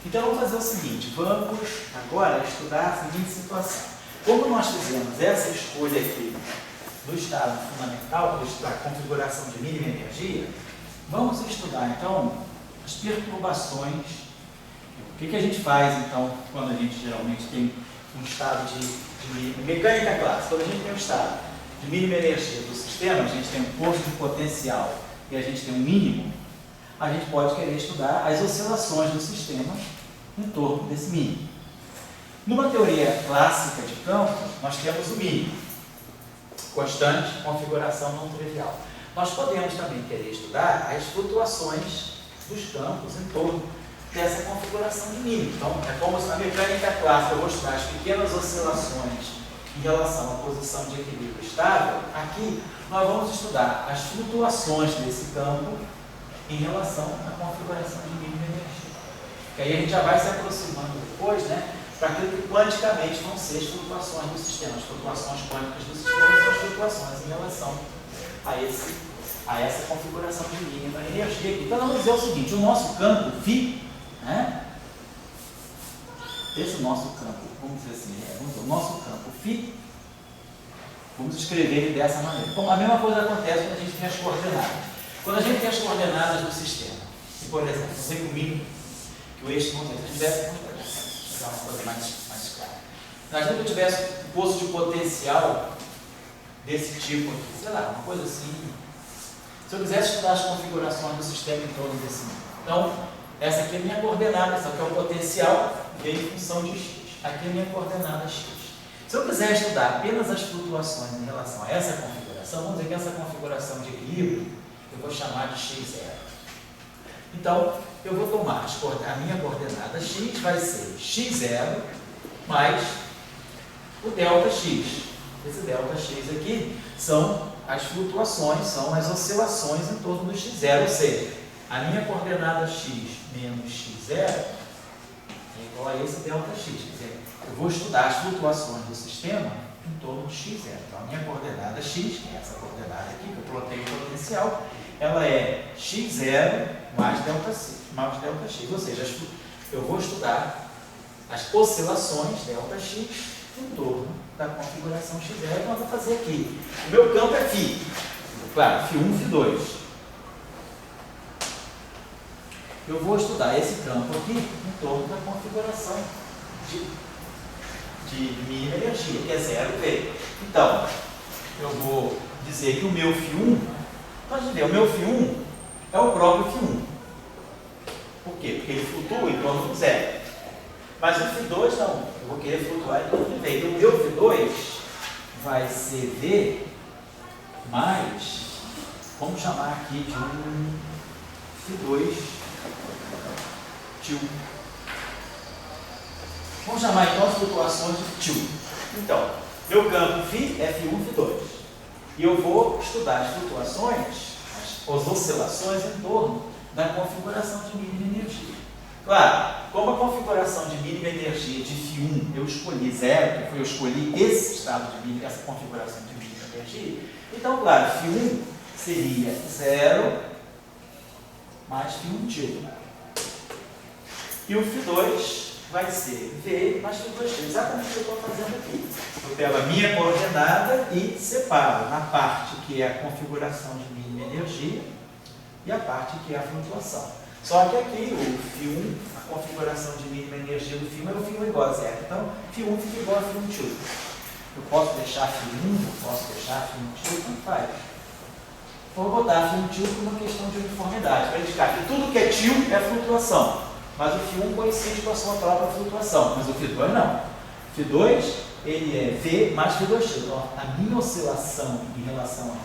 Então vamos fazer o seguinte, vamos agora estudar a seguinte situação. Como nós fizemos essa escolha aqui do estado fundamental, da configuração de mínima energia, vamos estudar então as perturbações. O que a gente faz então quando a gente geralmente tem um estado de mecânica clássica? Quando a gente tem um estado de mínima energia do sistema, a gente tem um posto de potencial e a gente tem um mínimo, a gente pode querer estudar as oscilações do sistema em torno desse mínimo. Numa teoria clássica de campos, nós temos o mínimo, constante, configuração não trivial. Nós podemos também querer estudar as flutuações dos campos em torno dessa configuração de mínimo. Então, é como se na mecânica clássica eu vou estudar as pequenas oscilações em relação à posição de equilíbrio estável. Aqui, nós vamos estudar as flutuações desse campo em relação à configuração de mínima energia. Que aí a gente já vai se aproximando depois, né, para aquilo que quanticamente vão ser as flutuações do sistema. As flutuações quânticas do sistema são as flutuações em relação a essa configuração de mínima energia aqui. Então vamos dizer o seguinte, o nosso campo φ, né, esse nosso campo, vamos dizer assim, o nosso campo φ, vamos escrever ele dessa maneira. Então a mesma coisa acontece quando a gente tem as coordenadas. Quando a gente tem as coordenadas do sistema, e, por exemplo, eu sei que o mínimo, que o eixo, vamos dizer, uma coisa mais clara. Se eu tivesse um posto de potencial desse tipo aqui, sei lá, uma coisa assim, se eu quisesse estudar as configurações do sistema em torno desse mínimo. Então, essa aqui é a minha coordenada, essa aqui é o potencial veio em função de x. Aqui é a minha coordenada x. Se eu quiser estudar apenas as flutuações em relação a essa configuração, vamos dizer que essa configuração de equilíbrio eu vou chamar de x0. Então, eu vou tomar a minha coordenada x, vai ser x0 mais o ΔX. Esse ΔX aqui são as flutuações, são as oscilações em torno do x0, ou seja, a minha coordenada x menos x0 é igual a esse ΔX. Quer dizer, eu vou estudar as flutuações do sistema em torno de x0. Então, a minha coordenada x, que é essa coordenada aqui, que eu plotei o potencial, ela é x0 mais ΔX. Ou seja, eu vou estudar as oscilações ΔX em torno da configuração x0. Então, eu vou fazer aqui. O meu campo é φ. Claro, φ1, φ2. Eu vou estudar esse campo aqui em torno da configuração de mínima energia, que é 0V. Então, eu vou dizer que o meu φ1, pode ver, o meu φ1 é o próprio φ1. Por quê? Porque ele flutua em torno do zero. Mas o φ2 não, eu vou querer flutuar em torno de V. Então, o meu φ2 vai ser V mais, vamos chamar aqui de um φ2 tio. Vamos chamar então as flutuações de tio. Então, meu campo φ é φ1, φ2. E eu vou estudar as flutuações, as oscilações em torno da configuração de mínima energia. Claro, como a configuração de mínima energia de φ1 eu escolhi 0, que foi eu escolhi esse estado de mínima, essa configuração de mínima energia, então, claro, φ1 seria 0 mais φ1 tio. E o φ2 vai ser V mais φ2. Exatamente o que eu estou fazendo aqui. Eu pego a minha coordenada e separo na parte que é a configuração de mínima energia e a parte que é a flutuação. Só que aqui o φ1, a configuração de mínima energia do φ1 é o φ1 igual a 0. Então, φ1 fica igual a φ1 tio. Eu posso deixar φ1, eu posso deixar φ1 tio, tanto faz. Vou botar φ1 tio por uma questão de uniformidade, para indicar que tudo que é tio é flutuação. Mas o φ1 coincide com a sua própria flutuação, mas o φ2 não. O φ2 ele é V mais φ2. Então, a minha oscilação em relação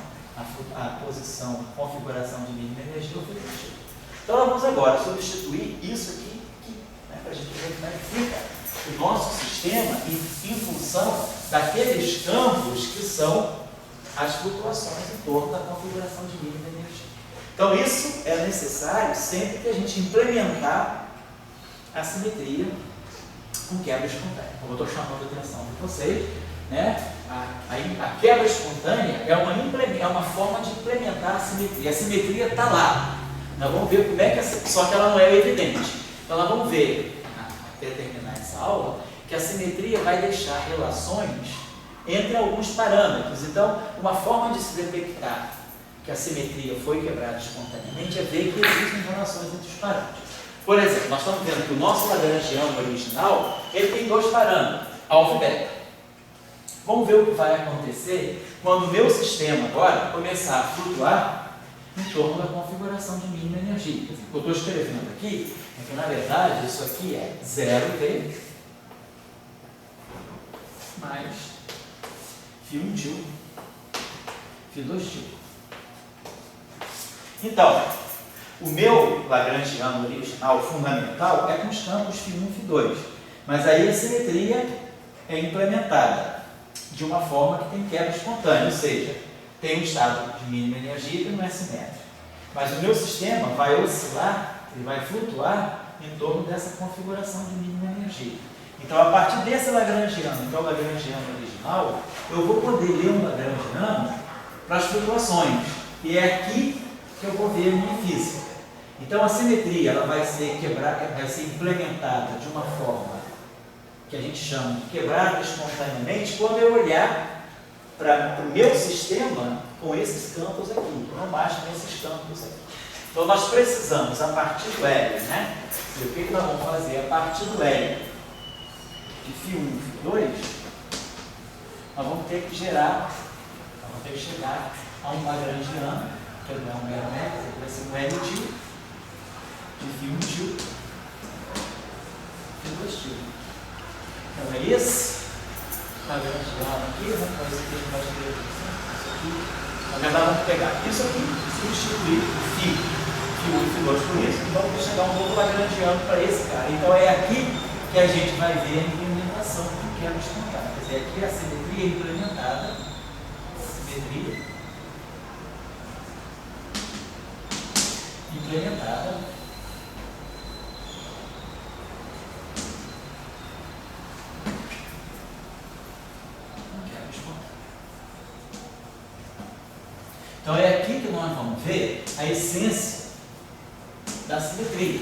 à posição, configuração de mínima energia é o φ2. Então, nós vamos agora substituir isso aqui, né, para a gente ver como é que fica o nosso sistema em função daqueles campos que são as flutuações em torno da configuração de mínima energia. Então, isso é necessário sempre que a gente implementar a simetria com quebra espontânea. Como eu estou chamando a atenção de vocês, né? A quebra espontânea é uma forma de implementar a simetria. A simetria está lá. Nós vamos ver como é que só que ela não é evidente. Então nós vamos ver terminar essa aula, que a simetria vai deixar relações entre alguns parâmetros. Então, uma forma de se detectar que a simetria foi quebrada espontaneamente é ver que existem relações entre os parâmetros. Por exemplo, nós estamos vendo que o nosso lagrangiano original, ele tem dois parâmetros, alfa e beta. Vamos ver o que vai acontecer quando o meu sistema agora começar a flutuar em torno da configuração de mínima energia. O que eu estou escrevendo aqui é que, na verdade, isso aqui é 0V mais φ1 φ2. Então, o meu lagrangiano original fundamental é com os campos φ1 e φ2, mas aí a simetria é implementada de uma forma que tem quebra espontânea, ou seja, tem um estado de mínima energia que não é simétrico. Mas o meu sistema vai oscilar, ele vai flutuar em torno dessa configuração de mínima energia. Então, a partir desse lagrangiano, que é o lagrangiano original, eu vou poder ler um lagrangiano para as flutuações. E é aqui que eu vou ver a minha física. Então, a simetria ela vai ser quebrada, vai ser implementada de uma forma que a gente chama de quebrada espontaneamente quando eu olhar para o meu sistema com esses campos aqui, não mais com esses campos aqui. Então, nós precisamos, a partir do L, né? E o que nós vamos fazer? A partir do L de φ1 e φ2, nós vamos ter que gerar, nós vamos ter que chegar a um lagrangiano, que não é um mero método, vai ser um L de φ1 φ2. Então é esse lagrangiano aqui, vamos fazer aqui, a gente vai escrever isso aqui. Na verdade, vamos pegar isso aqui e substituir o φ1 e φ2 por isso. Então, vamos chegar um novo lagrangiano para esse cara. Então, é aqui que a gente vai ver a implementação do quebra espontânea. Quer dizer, aqui a simetria é implementada. Simetria implementada. Então é aqui que nós vamos ver a essência da simetria.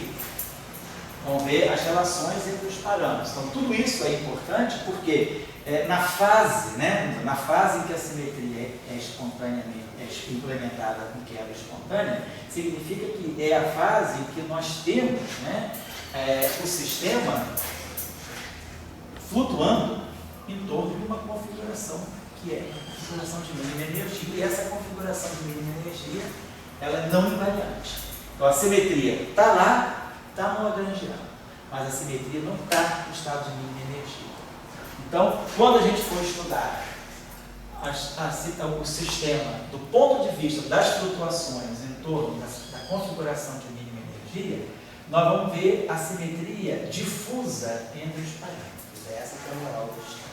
Vamos ver as relações entre os parâmetros. Então tudo isso é importante porque na fase em que a simetria é espontaneamente implementada com quebra espontânea, significa que é a fase em que nós temos o sistema flutuando em torno de uma configuração que é a configuração de mínima energia, e essa configuração de mínima energia ela é não invariante. Então a simetria está lá, está no lagrangiano, mas a simetria não está no estado de mínima energia. Então, quando a gente for estudar o sistema do ponto de vista das flutuações em torno da configuração de mínima energia, nós vamos ver a simetria difusa entre os parâmetros. É essa que é a moral do sistema.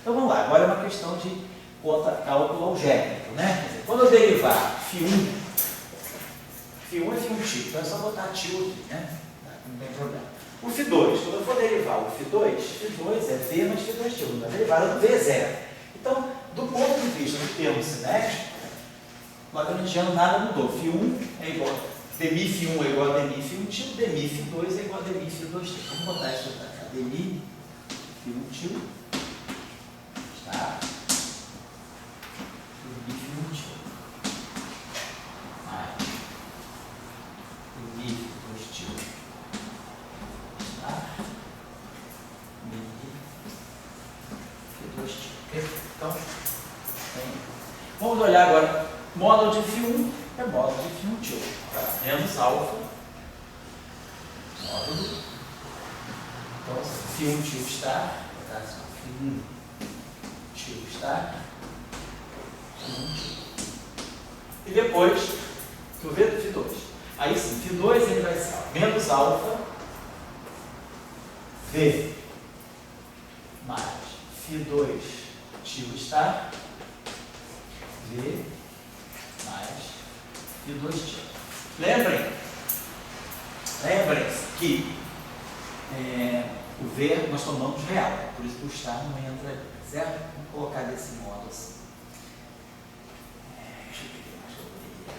Então vamos lá, agora é uma questão de cálculo algébrico, né? Quer dizer, quando eu derivar φ1 é φ1 então é só botar tio aqui, né? Não tem problema. O φ2, quando eu for derivar o φ2 é V mais φ2 a derivada do V é zero. Então, do ponto de vista do termo cinético, o lagrangiano nada mudou. φ1 é igual, dmi φ1 é igual a dmi φ1, dmi φ2 é igual a dmi φ2. Vamos botar isso para cá. Dmi φ1 tá? Dmi φ1 mais dmi φ2 tá? Dmi φ2. Então, vamos olhar agora. Módulo de φ1 é módulo de φ1 tá? Menos alfa. Módulo. Então, φ1 está. φ1 está. E depois, que eu vejo φ2. Aí sim, φ2 ele vai ser menos alfa V mais φ2 está V mais φ2. Lembrem-se que o V nós tomamos real, por isso que o estar não entra ali, certo? Vamos colocar desse modo assim. Deixa eu ver o que mais que eu poderia.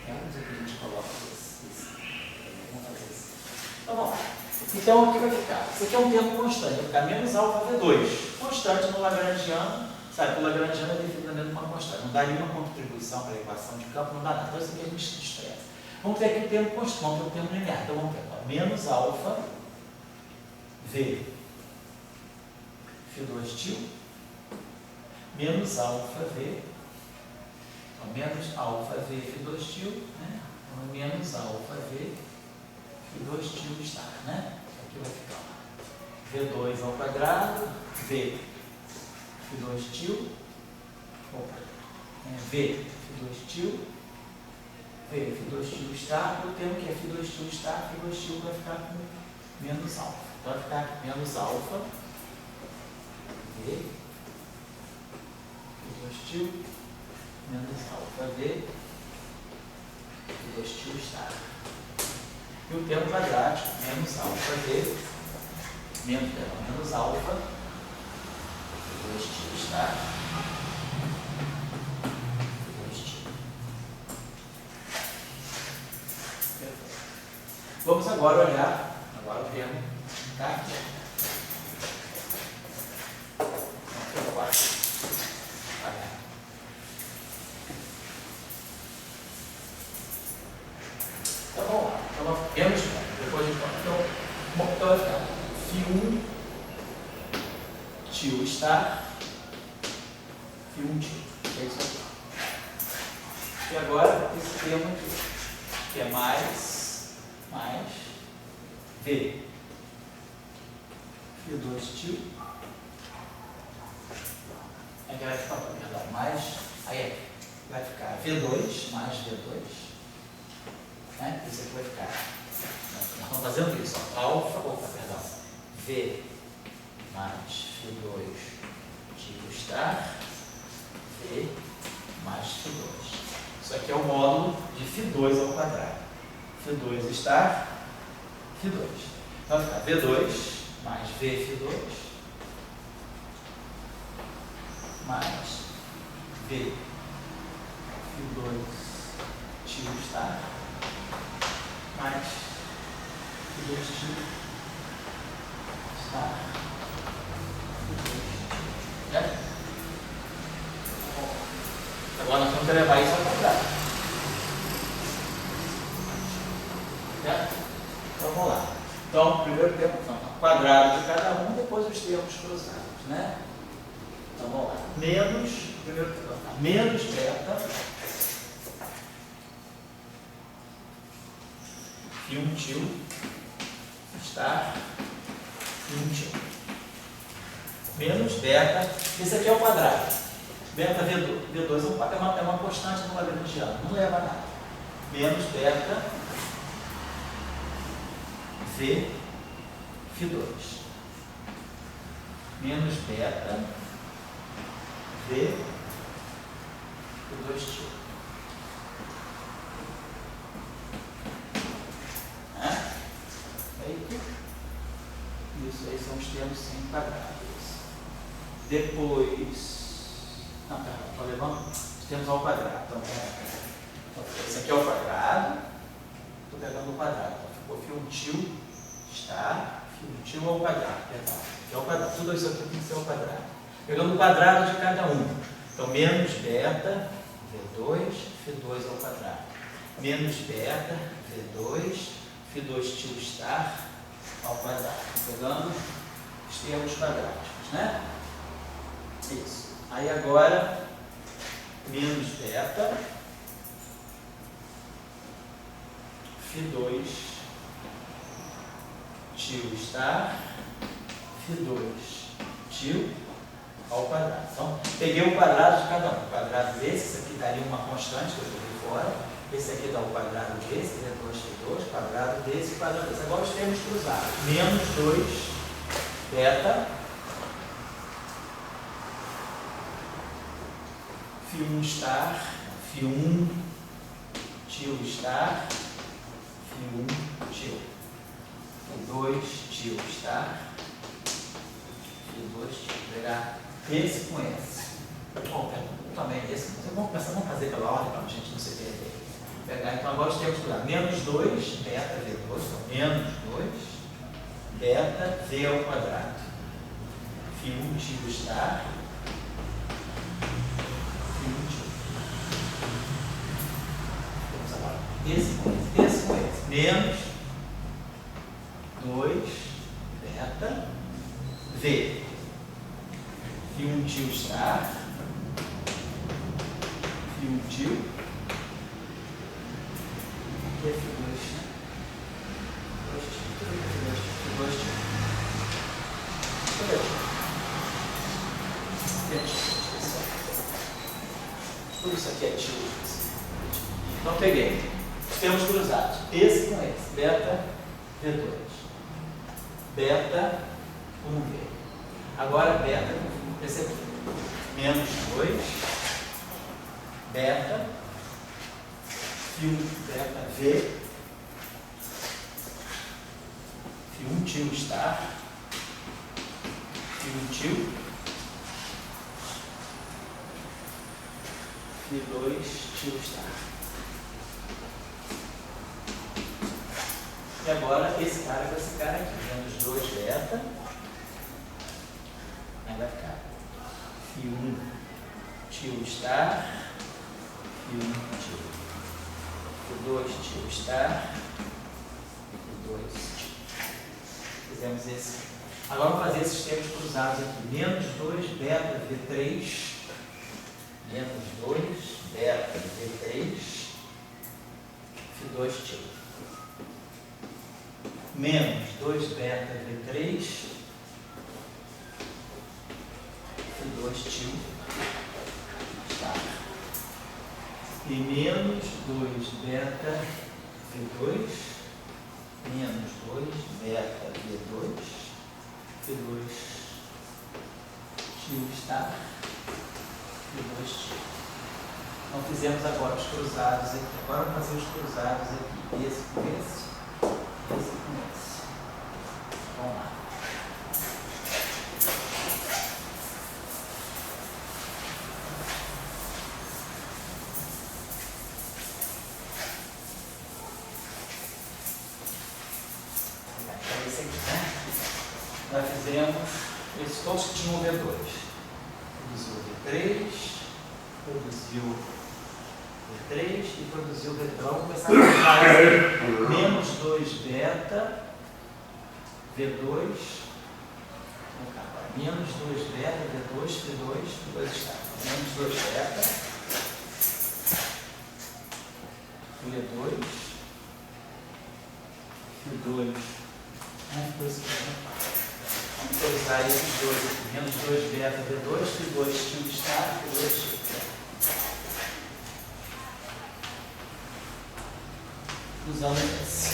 Vamos ver que a gente coloca esse. Vamos fazer assim. Então vamos lá. Então, o que vai ficar? Isso aqui é um termo constante, vai ficar menos alfa V2. Constante no Lagrangiano, sabe, o Lagrangiano é definidamente uma constante. Não dá nenhuma contribuição para a equação de campo, não dá nada. Então, isso aqui a gente se estressa. Vamos ter aqui o termo constante, vamos ter o termo linear. Então, vamos ter menos alfa V Φ2 tio menos alfa V, então, menos alfa V Φ2 tio, né? Então, menos alfa V Φ2 tio estar, né? Aqui vai ficar V2 ao quadrado, V Φ2 tio, V Φ2 tio, V Φ2 tio estar, eu tenho que é Φ2 tio estar, Φ2 tio vai ficar com menos alfa. Então vai ficar aqui menos alfa V Φ2 tio menos alfa V Φ2 tio estar. E o termo quadrático menos alfa V menos alfa Φ2 tio estar. Φ2 tio. Vamos agora olhar o termo cartesiano. Então vamos lá. Então, temos, depois de então vai ficar Φ1 tio estar, Φ1 tio. É isso aqui. E agora esse termo aqui, que é mais V Φ2 tio. Aí vai ficar, perdão, mais, aí vai ficar V2 mais V2, né? Isso aqui vai ficar, nós estamos fazendo isso, ó, V mais Φ2 tio estar, V mais Φ2. Isso aqui é o módulo de Φ2 ao quadrado. F2 estar, Φ2. Então vai ficar V2 mais V Φ2 mais V Φ2 tio estar mais Φ2 tio estar. Né? Agora nós vamos levar isso ao quadrado. Então vamos lá. Então, primeiro termo, quadrado de cada um, depois os termos cruzados, né? Então vamos lá. Menos, primeiro termo, menos beta Φ1 tio estar Φ1 tio. Menos beta, esse aqui é o quadrado. Beta V2 é uma constante no Lagrangiano, não leva a nada. Menos beta V Φ2 menos beta V Φ2 tio. Isso aí são os termos sem quadrados. Depois, não, pera, estou levando os termos ao quadrado. Então, esse aqui é o quadrado, estou pegando o quadrado. Então, ficou Φ1 tio estar, Φ1 tio ao quadrado, perdão. É o quadrado. Tudo isso aqui tem que ser ao quadrado. Pegando o quadrado de cada um. Então, menos beta V2, Φ2 ao quadrado. Menos beta V2, Φ2 tio estar ao quadrado. Pegando os termos quadráticos, né? Isso. Aí agora, menos beta Φ2 tio estar, Φ2 tio ao quadrado. Então, peguei o quadrado de cada um. O quadrado desse, esse aqui daria uma constante que eu joguei fora. Esse aqui dá o quadrado desse, que é 2Φ2, quadrado desse, quadrado desse. Agora os termos cruzados. Menos 2 beta Φ1 estar, Φ1 tio estar, Φ1 tio. F2 tio estar, F2 tio. Pegar esse com esse. Bom, também esse. Vamos fazer pela ordem para a gente não se perder. Pegar, então agora os termos cruzados. Menos 2 beta V2, então menos 2 beta V ao quadrado. Φ1 tio estar. Φ1 tio. Vamos agora. Esse com esse. Menos 2 beta V. Φ1 tio estar. Φ1 tio. E é Φ2. Tudo isso aqui é tio. Então peguei. Temos cruzados. Esse com esse. Beta V2. Beta 1V. Agora beta com esse aqui. Menos 2. Beta. Φ1 beta V. Φ1 tio estar. Φ1 tio. Φ2 tio estar. E agora esse cara com esse cara aqui. Menos 2 beta. Aí vai ficar Φ1 tio estar. Φ1 tio. Φ2 tio estar. Φ2 tio. Fizemos esse. Agora vamos fazer esses termos cruzados aqui. Menos 2 beta V3. Menos 2 beta V3. Φ2 tio. Menos 2 beta V3. Φ2 tio. Está. E menos 2 beta V2. Menos 2 beta V2. Φ2 tio está. Φ2 tio. Então fizemos agora os cruzados aqui. Agora vamos fazer os cruzados aqui. Esse com esse. Esse com esse. Vamos lá. Então esse aqui, né? Nós fizemos esses todos que tinham V2. Produziu V3, produziu V3 e produziu V3. Vamos começar a cruzar menos 2 beta V2. Menos 2 beta V2, F2 está. Menos 2 beta V2, F2. Vamos cruzar esses dois aqui. Menos 2 beta V2, F2 tio está, F2 tio. Cruzando esse.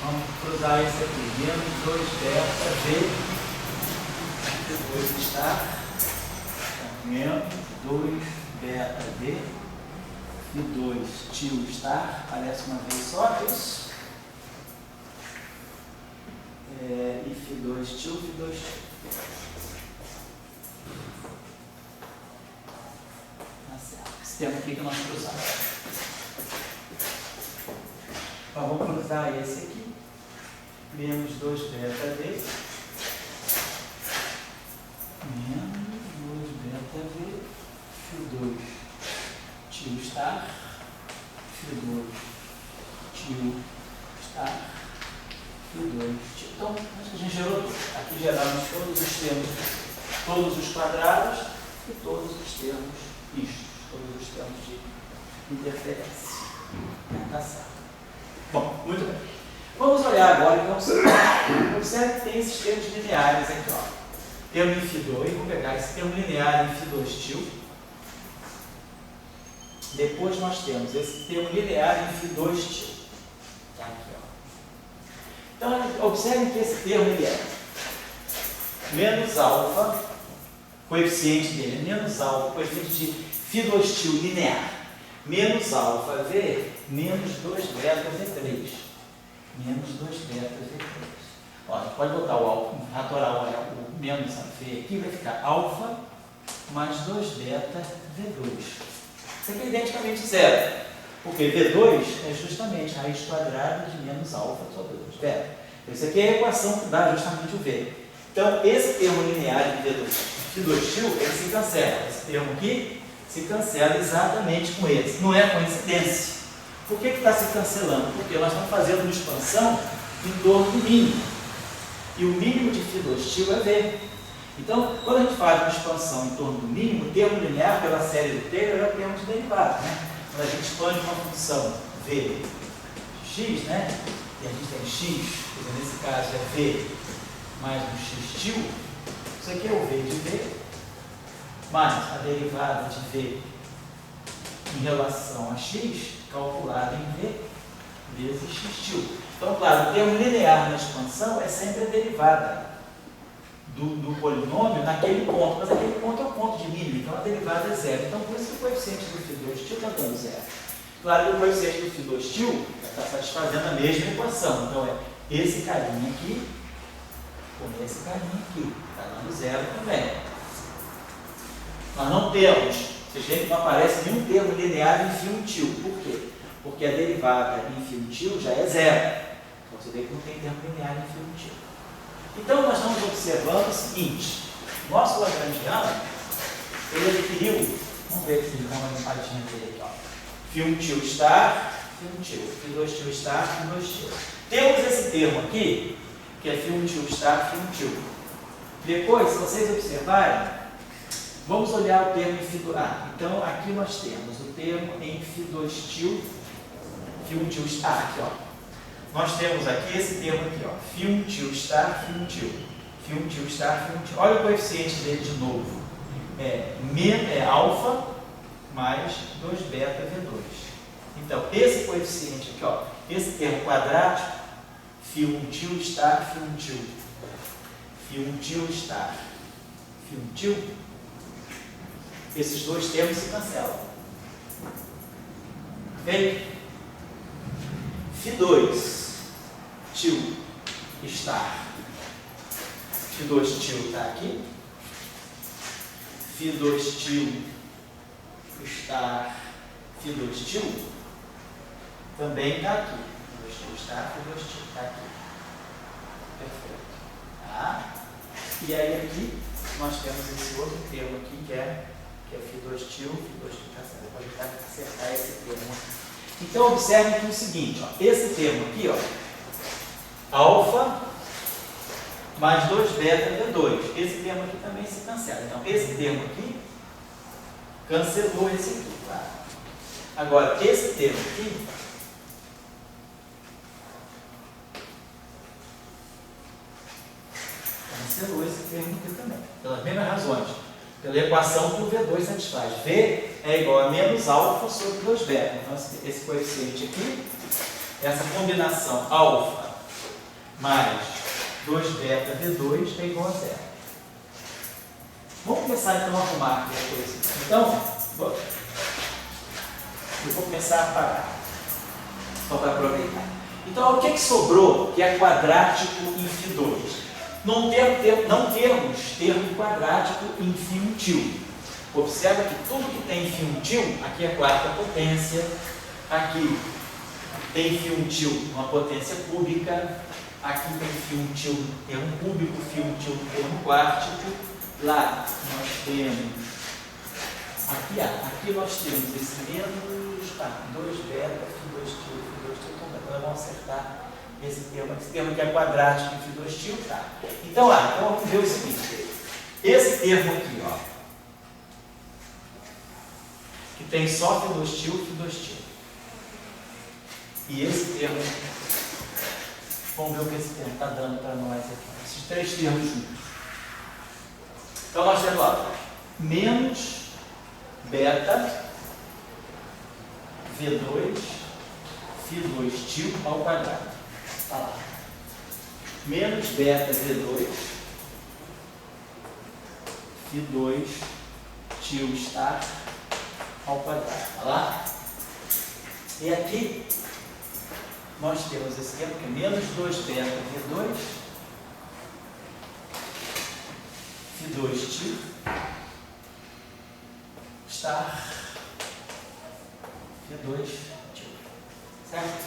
Vamos cruzar esse aqui. Menos 2 beta V, F2 está. Menos 2 beta V, F2 tio está. Parece uma vez só isso. E Φ2 tio, Φ2 tio. Tá certo. Esse termo aqui que nós cruzamos. Então, vamos cruzar esse aqui. Menos 2 beta V. Menos 2 beta V. Φ2 tio está. Φ2 tio está. Φ2 tio. Então, acho que a gente gerou tudo. Aqui geramos todos os termos, todos os quadrados e todos os termos mistos, todos os termos de interferência. Tá certo. Bom, muito bem. Vamos olhar agora então. Observe que tem esses termos lineares aqui, ó. Termo em Φ2, vou pegar esse termo linear em Φ2 tio. Depois nós temos esse termo linear em Φ2 tio. Tá aqui, ó. Então, observem que esse termo ele é menos alfa, coeficiente dele é menos alfa, coeficiente de Φ2 tio linear, menos alfa V, menos 2 beta V3. Menos 2 beta V3. Ó, a gente pode botar o alfa, natural, o menos a V aqui, vai ficar alfa mais 2 beta V2. Isso aqui é identicamente zero. Porque V2 é justamente raiz quadrada de menos alfa sobre 2 beta. Então, isso aqui é a equação que dá justamente o V. Então, esse termo linear de V2 tio, ele se cancela. Esse termo aqui se cancela exatamente com esse. Não é coincidência. Por que está se cancelando? Porque nós estamos fazendo uma expansão em torno do mínimo. E o mínimo de φ2 tio é V. Então, quando a gente faz uma expansão em torno do mínimo, o termo linear pela série do Taylor é o termo de derivada, né? Quando a gente expande uma função V de x, né? E a gente tem x, nesse caso é V mais um x tio, isso aqui é o V de V, mais a derivada de V em relação a x, calculada em V, vezes x tio. Então, claro, o termo linear na expansão é sempre a derivada do polinômio naquele ponto, mas aquele ponto é o ponto de mínimo, então a derivada é zero. Então, por isso que o coeficiente do φ2 tio está dando zero. Claro que o coeficiente do φ2 tio está satisfazendo a mesma equação. Então, é esse carinha aqui com esse carinha aqui. Está dando zero também. Nós não temos, vocês veem que não aparece nenhum termo linear em φ1 tio. Por quê? Porque a derivada em φ1 tio já é zero. Então, você vê que não tem termo linear em φ1 tio. Então, nós estamos observando o seguinte: nosso lagrangiano, ele adquiriu, vamos ver se dá uma limpadinha dele aqui, ó. φ1 tio star, φ1 tio, φ2 tio star, φ2 tio. Temos esse termo aqui, que é φ1 tio star, φ1 tio. Depois, se vocês observarem, vamos olhar o termo em φ2. Então aqui nós temos o termo em φ2 tio, φ1 tio star, aqui, ó. Nós temos aqui esse termo aqui, ó, φ1 tio star, φ1 tio, φ1 tio star, φ1 tio. Olha o coeficiente dele de novo. É alfa mais 2 beta V2. Então, esse coeficiente aqui, ó, esse termo quadrático, φ1 tio star, φ1 tio, φ1 tio star, φ1 tio, esses dois termos se cancelam. Ok? φ2 tio star, φ2 tio está aqui, φ2 tio star, φ2 tio também está aqui. φ2 tio star, φ2 tio está aqui. Perfeito. Tá? E aí aqui nós temos esse outro termo aqui que é φ2 tio, φ2 tio está certo. Pode acertar esse termo aqui. Então, observem aqui o seguinte, ó, esse termo aqui, ó, alfa mais 2 beta V2. Esse termo aqui também se cancela. Então, esse termo aqui cancelou esse aqui, tá? Agora, esse termo aqui cancelou esse termo aqui também, pelas mesmas razões. Pela equação que o V2 satisfaz. V é igual a menos alfa sobre 2 beta. Então, esse coeficiente aqui, essa combinação alfa mais 2 beta V2 é igual a zero. Vamos começar então a arrumar aqui a coisa. Então, eu vou começar a apagar, só para aproveitar. Então, o que sobrou que é quadrático em φ2? Não temos termo quadrático em φ1 tio. Observa que tudo que tem φ1 tio, aqui é quarta potência, aqui tem φ1 tio uma potência cúbica, aqui tem φ1 tio no termo cúbico, φ1 tio no termo quartico, lá nós temos, aqui nós temos esse menos 2 beta, φ2 tio, então vamos acertar esse termo que é quadrático em φ2 tio, tá? Então, vamos ver o seguinte, esse termo aqui, ó, que tem só φ2 tio e φ2 tio. E esse termo, vamos ver o que esse termo está dando para nós aqui. Esses três termos juntos. Então, nós temos lá, menos beta V2 φ2 tio ao quadrado. Está lá. Menos beta V2 φ2 tio star ao quadrado. Está lá? E aqui nós temos esse termo que é menos 2 beta V2 φ2 tio star φ2 tio. Certo?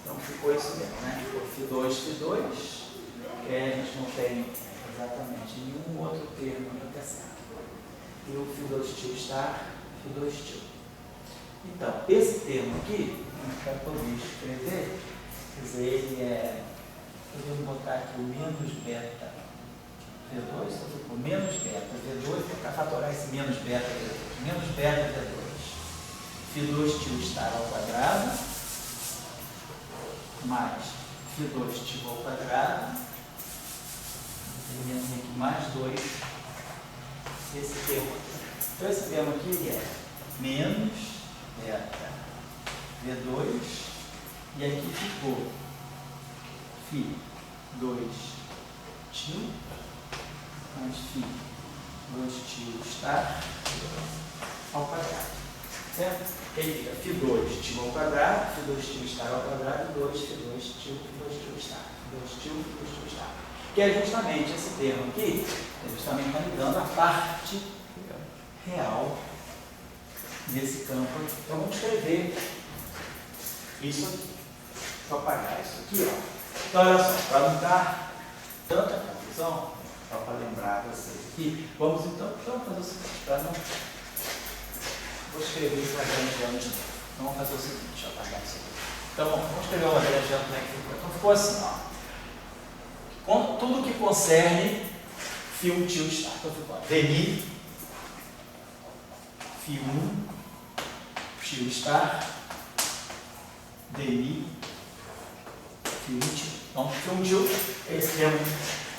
Então ficou isso mesmo, né? Ficou Φ2, que a gente não tem exatamente nenhum outro termo para ter certo. E o Φ2 estar, Φ2. Então, esse termo aqui, para poder escrever, quer dizer, ele é, podemos botar aqui o menos beta V2, o menos beta V2, para fatorar esse menos beta V2, menos beta V2, Φ2 estar ao quadrado, mais Φ2 ao quadrado, menos aqui mais 2, esse termo aqui. Então, esse termo aqui ele é menos beta V2, e aqui ficou Φ2 tio mais Φ2 estar ao quadrado. Certo? Ele fica Φ2 tio ao quadrado, Φ2 estar ao quadrado, e 2 Φ2 estar. Φ2 estar. Que é justamente esse termo aqui, justamente está me dando a parte real nesse campo aqui. Então vamos escrever isso aqui. Vou apagar isso aqui, ó. Então olha só, para não dar tanta confusão, só para lembrar vocês aqui, vamos então fazer o seguinte, para não. Vou escrever isso lagrangiano de novo. Então vamos fazer o seguinte, deixa eu apagar isso aqui. Então vamos escrever o lagrangiano como é que ficou. Então ficou assim, ó. Com tudo que concerne Φ1 tio estar. Então ficou Veni, Φ1 tio estar, Dni, Φ1 tio. Então, Φ1 tio, esse termo,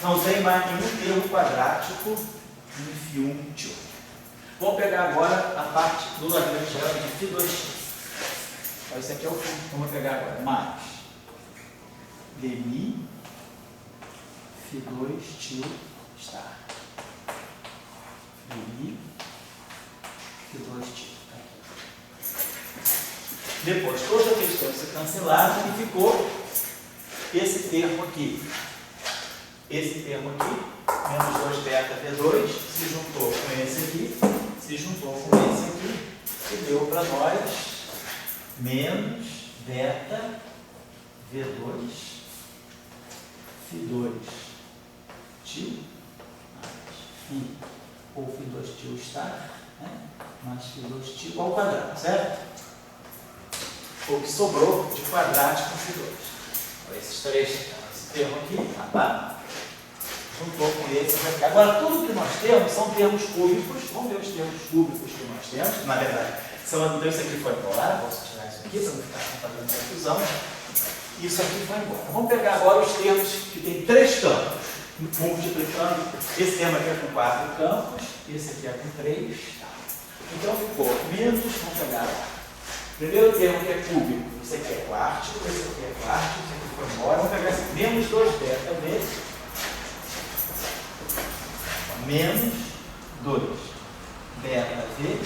não tem mais nenhum termo quadrático em Φ1 tio. Vamos pegar agora a parte do lagrangiano de Φ2 tio. Então, esse aqui é o fundo. Vamos pegar agora mais Dni, Φ2 tio estar. Dni, Φ2 tio. Depois, todos aqueles termos se cancelaram e ficou esse termo aqui. Esse termo aqui, menos 2 beta V2, se juntou com esse aqui, se juntou com esse aqui, e deu para nós menos beta V2, Φ2 tio, mais Φ, ou Φ2 tio estar, né? Mais Φ2 tio ao quadrado, certo? O que sobrou de quadrático Φ2. Então, esses três, esse termo aqui, tá? Juntou com esse aqui. Agora, tudo que nós temos são termos cúbicos. Vamos ver os termos cúbicos que nós temos. Na verdade, então isso aqui foi embora. Posso tirar isso aqui para não ficar fazendo confusão. Isso aqui foi embora. Vamos pegar agora os termos que tem 3 campos. Multiplicando. Esse termo aqui é com 4 campos. Esse aqui é com 3. Então ficou menos, vamos pegar lá. Primeiro termo que é cúbico, esse aqui é quártico, esse aqui é quártico, esse aqui foi embora. Vamos pegar esse menos 2 beta V, menos 2 beta V.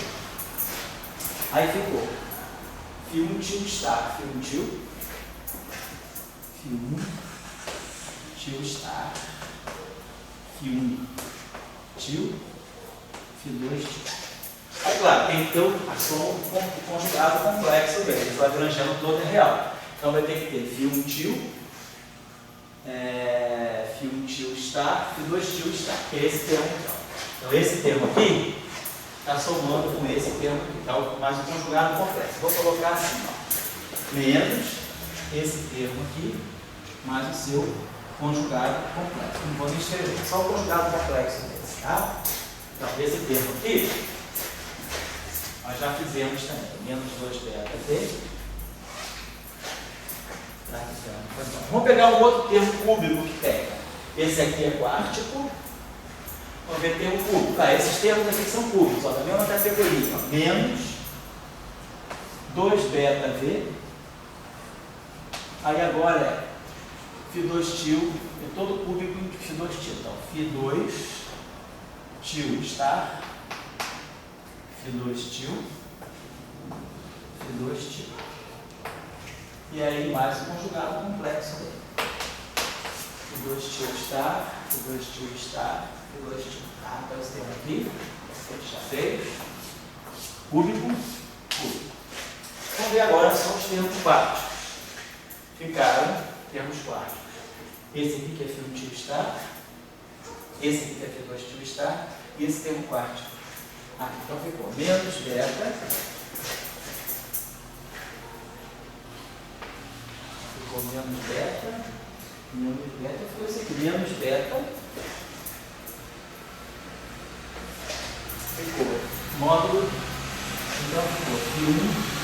Aí ficou Φ1 tio estar, Φ1 tio, Φ1 tio estar, Φ1 tio, Φ2 tio. Aí, claro, tem que ter o conjugado complexo dele, o lagrangiano todo é real. Então vai ter que ter Φ1 tio, Φ1 tio estar, Φ2 tio estar, que é esse termo aqui. Então esse termo aqui está somando com esse termo aqui, tá? Mais o conjugado complexo. Vou colocar assim, ó, menos esse termo aqui, mais o seu conjugado complexo. Não vou nem escrever, só o conjugado complexo desse, tá? Então esse termo aqui, nós já fizemos também, menos 2 beta V. Vamos pegar um outro termo cúbico que tem. Esse aqui é quártico. Vamos ver termo cúbico. Tá, esses termos aqui são cúbicos, ó, da mesma categoria. Ó, menos 2 beta V. Aí agora é Φ2 tio, é todo cúbico em Φ2 tio. Então, Φ2 tio estar. Φ2 tio, Φ2 tio. E aí mais o conjugado complexo dele. Φ2 tio estar, Φ2 tio estar, Φ2 tio. Tá? Então esse termo aqui, a gente já fez. Cúbico, cúbico. Vamos ver agora só os termos quartos. Ficaram termos quartos. Esse aqui que é φ1 tio estar, esse aqui que é φ2 tio estar, e esse termo quarto. Então ficou menos beta, ficou menos beta, ficou esse aqui, menos beta, ficou módulo, então ficou φ1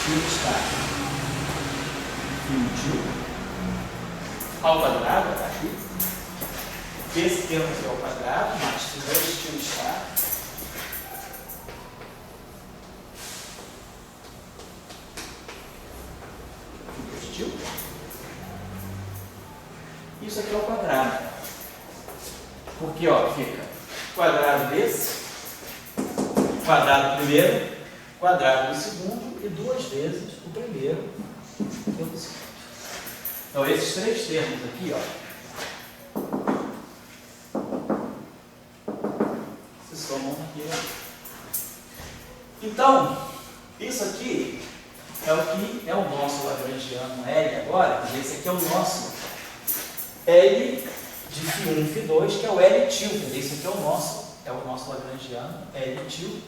tio estar, φ1 tio, ao quadrado, está aqui. Esse termo aqui ao quadrado, mais φ2 tio estar. Isso aqui é o quadrado. Porque, ó, fica quadrado desse, quadrado do primeiro, quadrado do segundo e duas vezes o primeiro e o segundo. Então, esses três termos aqui, ó, se somam aqui, ó. Então, isso aqui é o que é o nosso lagrangiano L agora, e esse aqui é o nosso L de φ1 e φ2, que é o L tilde. Esse aqui é o nosso lagrangiano L tilde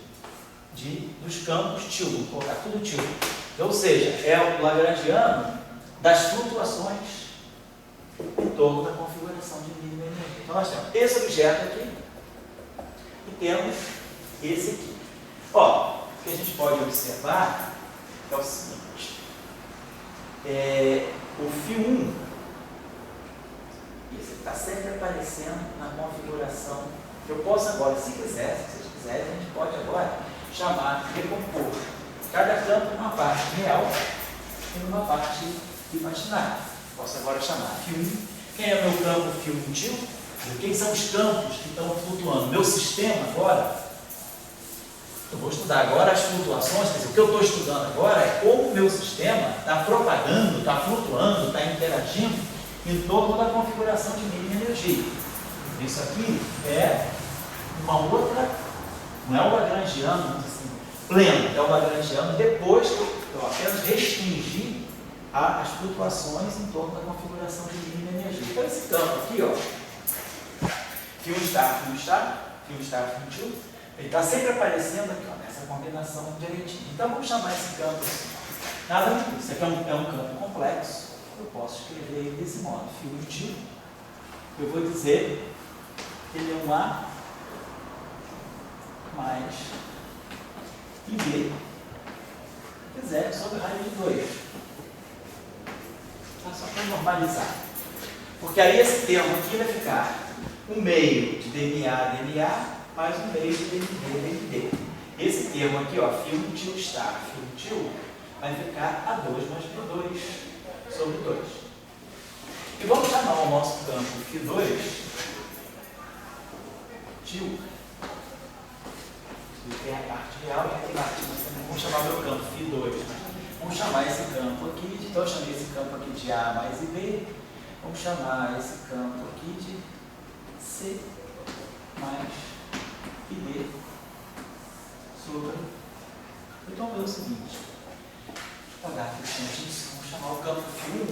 dos campos tilde. Vou colocar tudo tilde. Então, ou seja, é o lagrangiano das flutuações em torno da configuração de mínima energia. Então, nós temos esse objeto aqui e temos esse aqui. Ó, o que a gente pode observar é o seguinte: o φ1, isso está sempre aparecendo na configuração. Eu posso agora, se quiser, se vocês quiserem, a gente pode agora chamar, decompor cada campo numa parte real e numa parte imaginária. Posso agora chamar φ1. Quem é meu campo φ1 tio? Quem são os campos que estão flutuando? Meu sistema agora. Eu vou estudar agora as flutuações, quer dizer, o que eu estou estudando agora é como o meu sistema está propagando, está flutuando, está interagindo em torno da configuração de mínima energia. Isso aqui é uma outra, não é o lagrangiano assim, pleno, é o lagrangiano depois que eu apenas restringi as flutuações em torno da configuração de mínima energia. Então esse campo aqui, ó, φ1 star, φ1 tio, ele está sempre aparecendo aqui, ó, nessa combinação direitinho. Então vamos chamar esse campo assim. Nada disso, isso aqui é um campo complexo. Eu posso escrever ele desse modo, φ1 tio. Eu vou dizer que ele é um A mais IB, quiser, sobre raiz de 2. Tá? Só para normalizar. Porque aí esse termo aqui vai ficar um meio de dMA mais um meio de dMB. Esse termo aqui, ó, φ1 tio star, φ1 tio, vai ficar A2 mais B2 sobre 2. E vamos chamar o nosso campo φ2 tio. Tem a parte real e aqui na parte também. Vamos chamar o meu campo φ2. Vamos chamar esse campo aqui, então eu chamei esse campo aqui de A mais IB. Vamos chamar esse campo aqui de C mais IB sobre. Então vamos ver o seguinte. Vou pagar aqui disso. Vamos chamar o campo φ1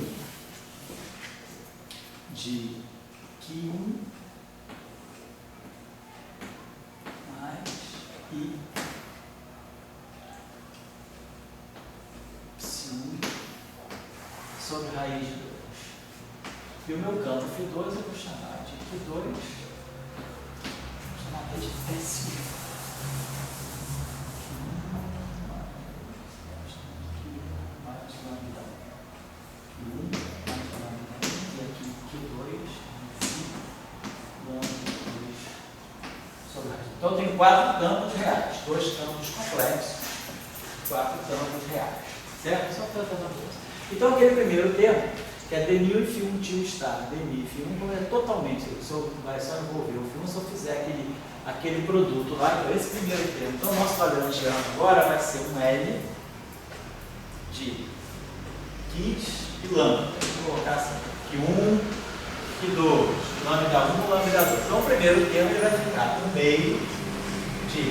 de Q1 mais I psi1 sobre raiz de 2. E o meu campo φ2 eu vou chamar de Q2, vou chamar de psi1. Mais lambda Q1 mais lambda e aqui Q2 lambda 2 sobre raiz. Então eu tenho 4 campos reais, 2 campos complexos, 4 campos reais. Certo? Só para fazer uma coisa. Então aquele primeiro termo, que é dμ e φ1 tio estar, dμ e φ1 é totalmente, vai só envolver o φ1 se eu fizer aquele produto lá, então esse primeiro termo. Então o nosso lagrangiano agora vai ser um L de Q e lambda. Vou colocar assim, Q1, Q2, lambda 1, lambda 2. Então o primeiro termo ele vai ficar no meio de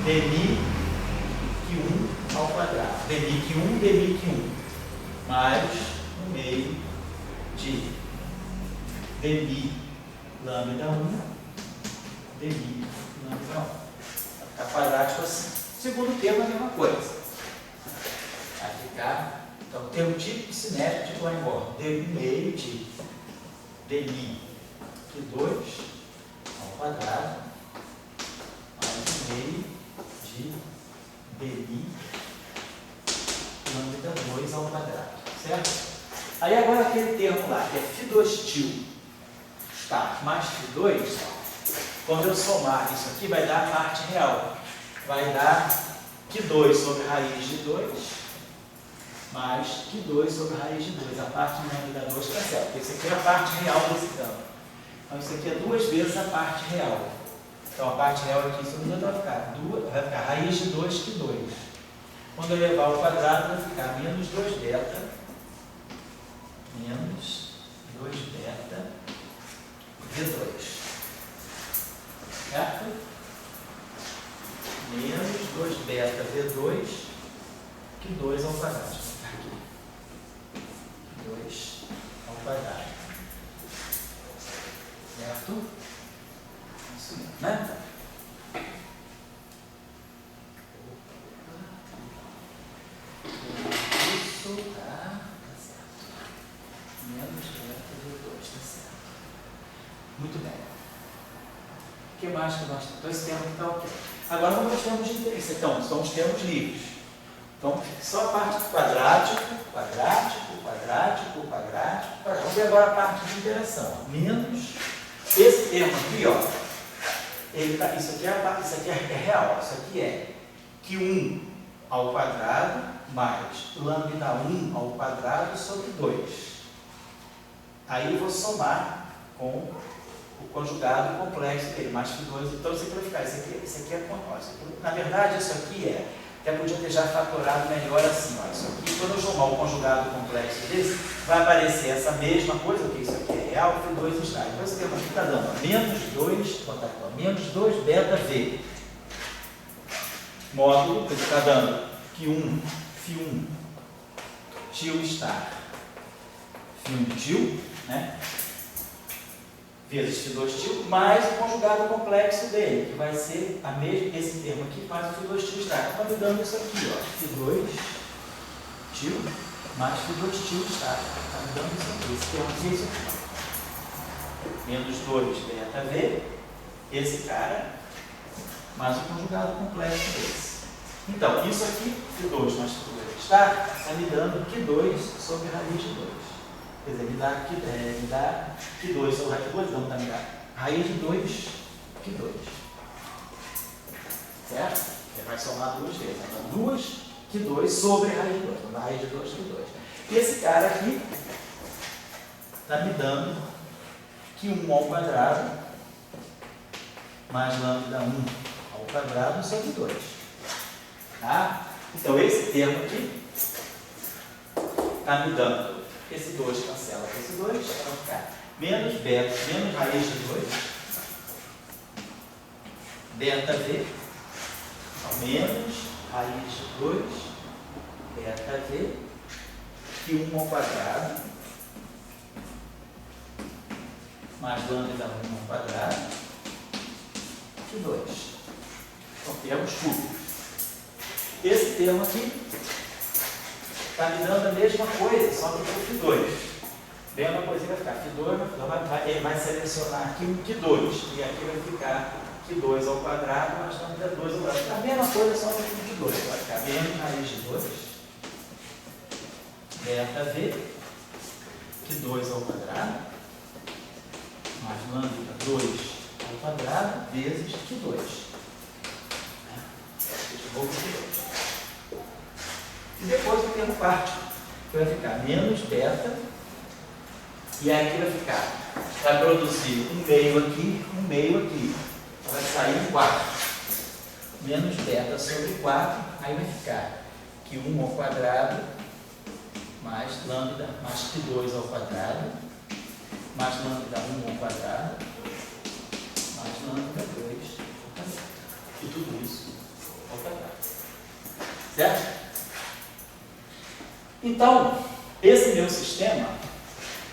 dμ Q1 ao quadrado. Demic 1, demic 1. Mais 1 meio de demi lambda 1, demi lambda 1. Vai ficar quadrático assim. Segundo termo é a mesma coisa. Vai ficar, então, termo típico simétrico de Langor. Demi meio de demi 2 ao quadrado, mais 1 meio de demi lambda 2 ao quadrado, certo? Aí agora aquele termo lá, que é φ2 til estar mais φ2, quando eu somar isso aqui, vai dar a parte real. Vai dar Q2 sobre raiz de 2, mais Q2 sobre raiz de 2. A parte lambda 2 está certo, porque isso aqui é a parte real desse campo. Então isso aqui é 2 vezes a parte real. Então a parte real aqui sobre 2 vai ficar raiz de 2 Q2. Quando eu levar ao quadrado, vai ficar menos 2 beta, menos 2 beta V2. Certo? Menos 2 beta V2, que 2 ao quadrado. Aqui. 2 ao quadrado. Certo? Isso mesmo, né? Isso tá certo. Menos beta V2, tá certo. Muito bem. O que mais que nós temos? Então, esse termo aqui está ok. Agora vamos para os termos de interesse. Então, são os termos livres. Então, só a parte quadrático, quadrático, quadrático, quadrático, quadrático. Vamos ver agora a parte de interação. Menos esse termo aqui, ó. Ele tá, isso aqui é real. Isso aqui é Q1 ao quadrado mais lambda 1 ao quadrado sobre 2. Aí eu vou somar com o conjugado complexo dele, mais que 2, então isso aqui vai ficar, isso aqui é complexo. Na verdade, isso aqui até podia ter já fatorado melhor assim, ó, isso aqui, quando eu somar o conjugado complexo desse, vai aparecer essa mesma coisa, que isso aqui é real, Φ2 está. Então esse termo aqui está dando, ó, menos 2, menos 2 beta V, módulo, que está dando Q1, Φ1, til estar, Φ1 til, né? Vezes Φ2 til, mais o conjugado complexo dele, que vai ser a mesma, esse termo aqui mais o Φ2 til estar. Está me dando isso aqui, ó, Φ2 til mais Φ2 til estar. Está me dando isso aqui, esse termo aqui, isso aqui. Menos 2 beta V, esse cara, mais o conjugado complexo desse. Então, isso aqui, Φ2 mais Φ2 estar, está me dando Q2 sobre raiz de 2. Quer dizer, me dá Q2 sobre raiz de 2, vamos me dar raiz de 2, Q2. Certo? Ele vai somar duas vezes. Então, 2 Q2 sobre raiz de 2. Então, raiz de 2, Q2. E esse cara aqui está me dando Q1 ao quadrado mais lambda 1 ao quadrado sobre 2. Tá? Então, esse termo aqui está me dando. Esse 2 cancela com esse 2, vai ficar menos beta, menos raiz de 2, beta V, menos raiz de 2, beta V, Q1 ao quadrado, mais lambda 1 ao quadrado, Q2. Então, termos cúbicos. Esse termo aqui está me dando a mesma coisa, só que por Φ2. Mesma coisa vai ficar Φ2, ele vai selecionar aqui um Q2, e aqui vai ficar Q2 ao quadrado, mais lambda 2 ao quadrado. A mesma coisa, só que por Q2. Vai ficar menos raiz de 2, beta V, Q2 ao quadrado, mais lambda 2 ao quadrado, vezes Q2. Q2. E depois o termo prático, que vai ficar menos beta, e aqui vai produzir um meio aqui, então vai sair 4. Menos beta sobre 4, aí vai ficar Q1 ao quadrado, mais lambda, mais Q2 ao quadrado, mais lambda 1 ao quadrado, mais lambda 2 ao quadrado. E tudo isso ao quadrado. Certo? Então, esse meu sistema,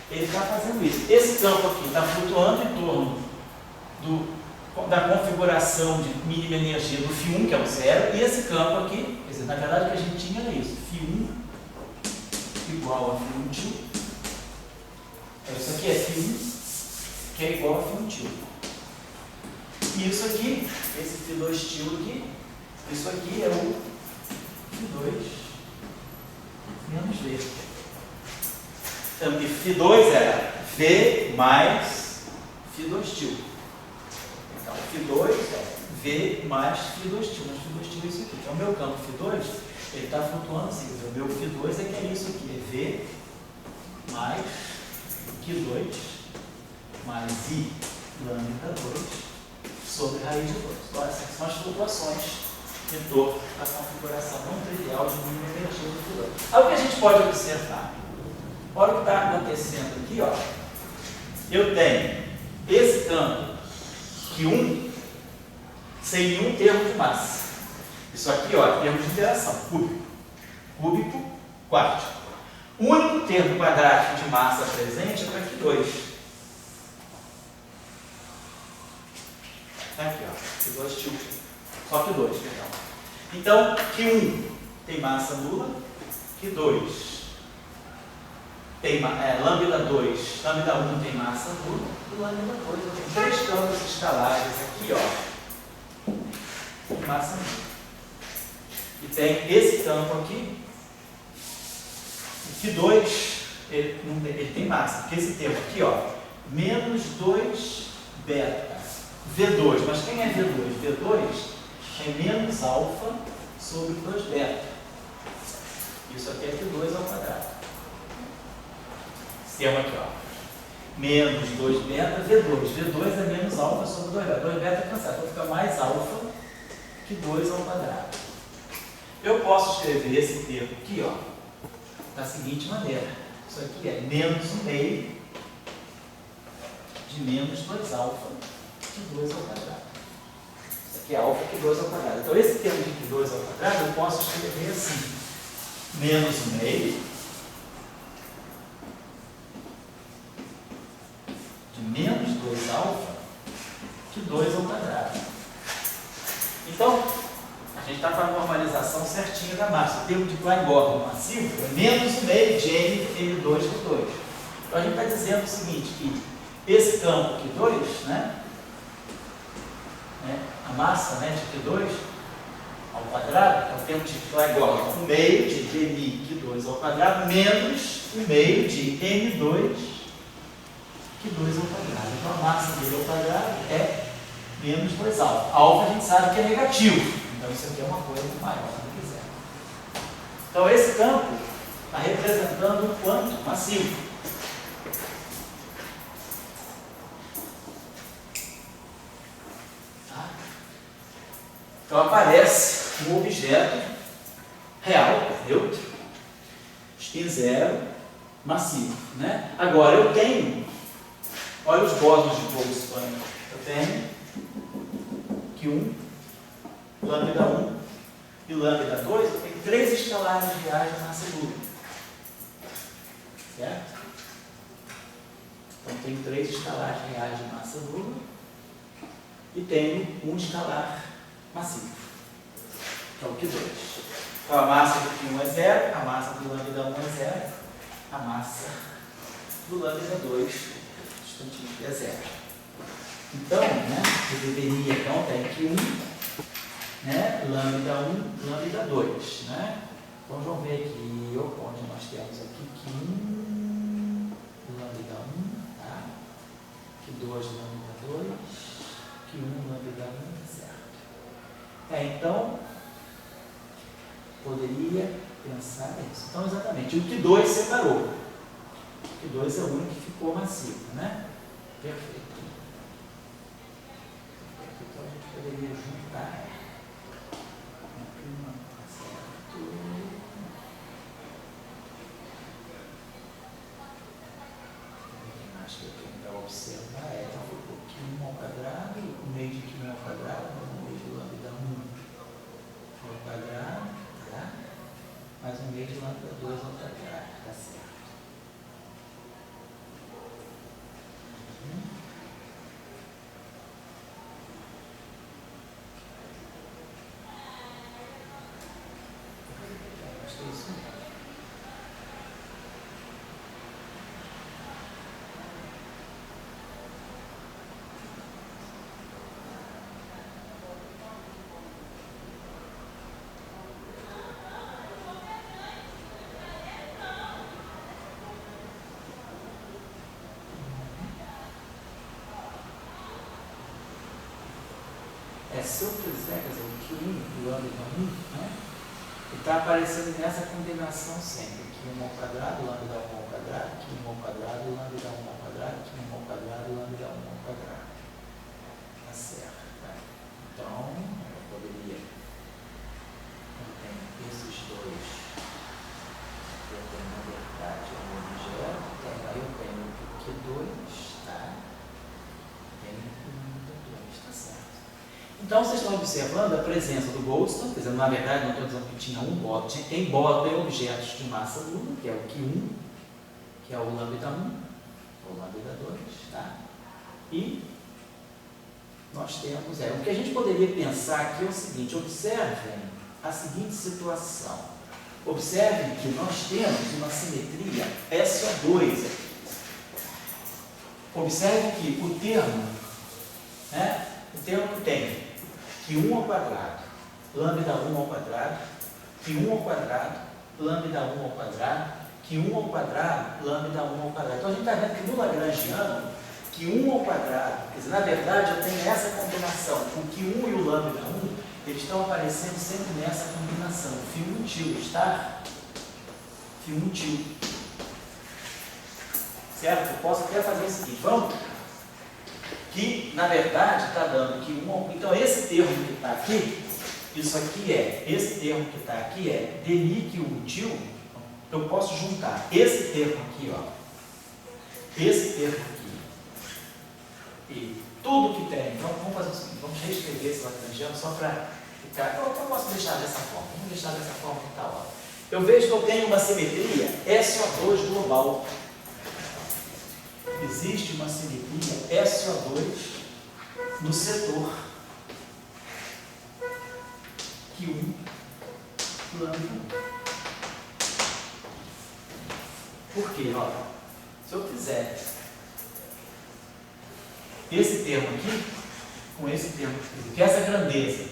ele está fazendo isso. Esse campo aqui está flutuando em torno da configuração de mínima energia do φ1, que é o zero, e esse campo aqui, quer dizer, na verdade o que a gente tinha era isso, φ1 igual a φ1 tio. Isso aqui é φ1, que é igual a φ1 tio. E isso aqui, esse φ2 tio aqui, isso aqui é o φ2 menos V. Então, que φ2 era V mais φ2 tio. Então, φ2 é V mais φ2 tio. Mas φ2 tio é isso aqui. Então, o meu campo φ2, ele está flutuando assim. O meu φ2 é que é isso aqui. É V mais Q2 mais I lambda 2 sobre raiz de 2. Então, essas são as flutuações em torno da configuração não trivial de mínima energia do φ2. Aí o que a gente pode observar? Olha o que está acontecendo aqui, ó. Eu tenho esse campo Q1 sem nenhum termo de massa. Isso aqui, ó, é termo de interação, cúbico. Cúbico quádrico. O único termo quadrático de massa presente é para Q2. Está aqui, ó. Q2 tio. Só Q2, perdão. Então, Q1 tem massa nula, Q2 tem lambda 2, lambda 1 tem massa nula, e lambda 2 eu tenho 3 campos escalares aqui, ó, com massa nula. E tem esse campo aqui, que 2, ele tem massa, porque esse termo aqui, ó, menos 2 beta, V2, mas quem é V2? V2 é menos alfa sobre 2 beta. Isso aqui é Q2 ao quadrado. Esse termo aqui, ó, menos 2 beta, V2. V2 é menos alfa sobre 2 beta. 2 beta é cansado, então fica mais alfa que 2 ao quadrado. Eu posso escrever esse termo aqui, ó, da seguinte maneira. Isso aqui é menos 1/2 de menos 2 alfa que 2 ao quadrado. Isso aqui é alfa que 2 ao quadrado. Então, esse termo de que 2 ao quadrado, eu posso escrever assim. Menos 1/2 de menos 2 alfa que 2 ao quadrado. Então, a gente está com a normalização certinha da massa. O termo de Klein-Gordon massivo é menos 1/2 de M2 por 2. Então, a gente está dizendo o seguinte, que esse campo Q2, né, a massa, né, de Q2 ao quadrado, que é o termo de Klein-Gordon, 1/2 de MI Q2 ao quadrado, menos 1/2 de M2 Q2 ao quadrado. Então, a massa dele ao quadrado é menos 2 alfa. Alfa a gente sabe que é negativo. Então, isso aqui é uma coisa maior do que zero. Então, esse campo está representando um quanto massivo. Tá? Então, aparece um objeto real, neutro, spin zero, massivo. Né? Agora, eu tenho, olha os bósons de Boltzmann. Eu tenho Q1, lambda 1 e lambda 2, eu tenho 3 escalares reais de massa nula. Certo? Então, tenho 3 escalares reais de massa nula e tenho um escalar massivo, que é o Q2. Então, a massa do Q1 é 0, a massa do lambda 1 é 0, a massa do lambda 2, é 0. Então, né, eu deveria, então, ter Q1, né, lambda 1, lambda 2, né? Então, vamos ver aqui onde nós temos aqui Q1, lambda 1, tá? Q2, lambda 2, Q1, lambda 1, certo? Então, poderia pensar nisso. Então, exatamente, o Q2 separou. O Q2 é o único que ficou massivo, né? Perfeito. Então, a gente poderia juntar. Acho que eu tenho para observar então ficou Q1 ao quadrado, o meio de Q1 ao quadrado, o meio de lambda 1 ao quadrado, tá? Mais um meio de lambda 2 ao quadrado. se eu quiser, quer dizer, o Q1 do lambda 1, né? Ele está aparecendo nessa combinação sempre. Q1 ao quadrado, lambda 1 ao quadrado, Q1 ao quadrado, lambda 1 ao quadrado, Q1 ao quadrado, lambda 1 ao quadrado. Tá certo. Tá? Então, eu poderia, eu tenho esses dois, eu tenho na verdade um objeto, aí eu tenho o Q2, tá? Tenho o lambda 2, tá certo. Então, vocês estão observando a presença do Goldstone, quer dizer, na verdade, não estou dizendo que tinha um bóson, tem objetos de massa nula, que é o Q1, que é o lambda 1, ou lambda 2, tá? E nós temos, o que a gente poderia pensar aqui é o seguinte, observem a seguinte situação. Observem que nós temos uma simetria SO2 aqui. Observem que o termo, né? O termo que tem Q1 ao quadrado, lambda 1 ao quadrado, Q1 ao quadrado, lambda 1 ao quadrado, Q1 ao quadrado, lambda 1 ao quadrado. Então a gente está vendo que no Lagrangiano, Q1 ao quadrado, quer dizer, na verdade eu tenho essa combinação, o Q1 e o lambda 1, eles estão aparecendo sempre nessa combinação, φ1 til, está? φ1 til. Certo? Eu posso até fazer o seguinte, vamos? Que, na verdade, está dando Q1, então esse termo que está aqui, isso aqui esse termo que está aqui é dmi Q1 til, eu posso juntar esse termo aqui, ó, esse termo aqui, e tudo que tem, então vamos fazer o seguinte, vamos reescrever esse Lagrangiano só para ficar, eu posso deixar dessa forma, vamos deixar dessa forma que está, ó. Eu vejo que eu tenho uma simetria SO2 global. Existe uma simetria SO2 no setor Q1 lambda 1. Por quê? Ó, se eu fizer esse termo aqui, com esse termo aqui, que essa grandeza,